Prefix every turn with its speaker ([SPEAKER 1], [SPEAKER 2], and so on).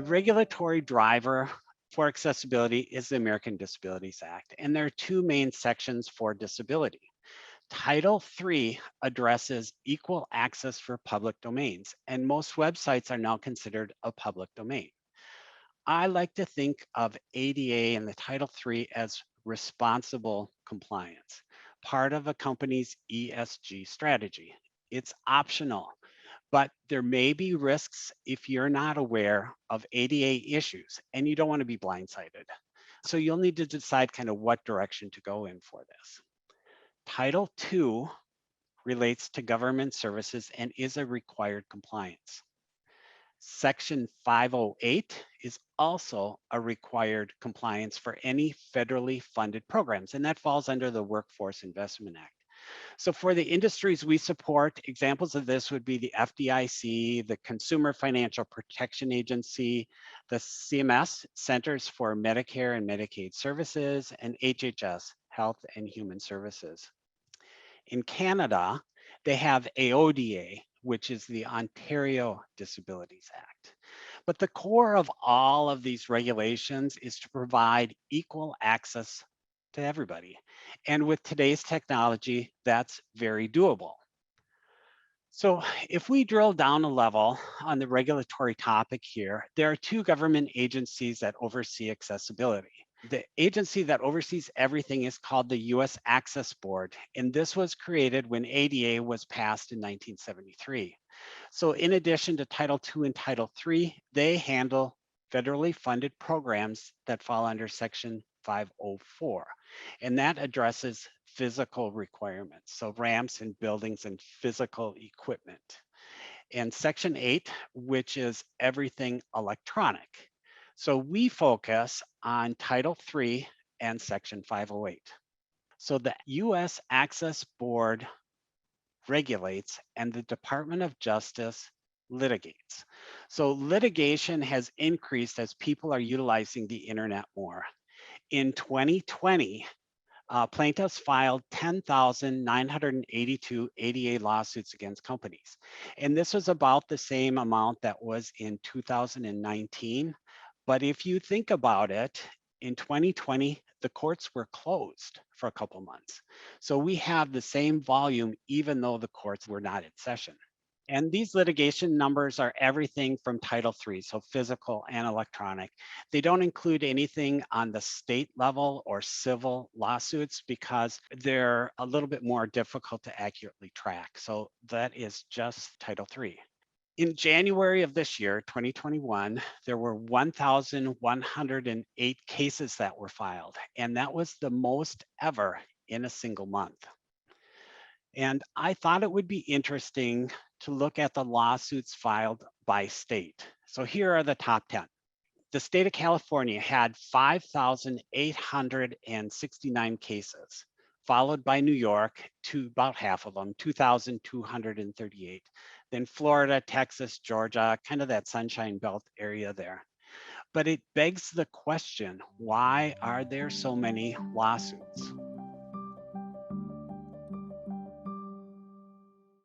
[SPEAKER 1] regulatory driver for accessibility is the American Disabilities Act, and there are two main sections for disability. Title III addresses equal access for public domains, and most websites are now considered a public domain. I like to think of ADA and the Title III as responsible compliance, part of a company's ESG strategy. It's optional, but there may be risks if you're not aware of ADA issues and you don't want to be blindsided. So you'll need to decide kind of what direction to go in for this. Title II relates to government services and is a required compliance. Section 508 is also a required compliance for any federally funded programs, and that falls under the Workforce Investment Act. So for the industries we support, examples of this would be the FDIC, the Consumer Financial Protection Agency, the CMS, Centers for Medicare and Medicaid Services, and HHS, Health and Human Services. In Canada, they have AODA, which is the Ontario Disabilities Act. But the core of all of these regulations is to provide equal access to everybody. And with today's technology, that's very doable. So if we drill down a level on the regulatory topic here, there are two government agencies that oversee accessibility. The agency that oversees everything is called the US Access Board, and this was created when ADA was passed in 1973. So in addition to Title II and Title III, they handle federally funded programs that fall under Section 504, and that addresses physical requirements, so ramps and buildings and physical equipment. And Section 8, which is everything electronic. So we focus on Title III and Section 508. So the US Access Board regulates and the Department of Justice litigates. So litigation has increased as people are utilizing the internet more. In 2020, plaintiffs filed 10,982 ADA lawsuits against companies. And this was about the same amount that was in 2019. But if you think about it, in 2020, the courts were closed for a couple months. So we have the same volume, even though the courts were not in session. And these litigation numbers are everything from Title III, so physical and electronic. They don't include anything on the state level or civil lawsuits because they're a little bit more difficult to accurately track. So that is just Title III. In January of this year, 2021, there were 1,108 cases that were filed, and that was the most ever in a single month. And I thought it would be interesting to look at the lawsuits filed by state. So here are the top 10. The state of California had 5,869 cases, followed by New York, to about half of them, 2,238. Then Florida, Texas, Georgia, kind of that Sunshine Belt area there. But it begs the question, why are there so many lawsuits?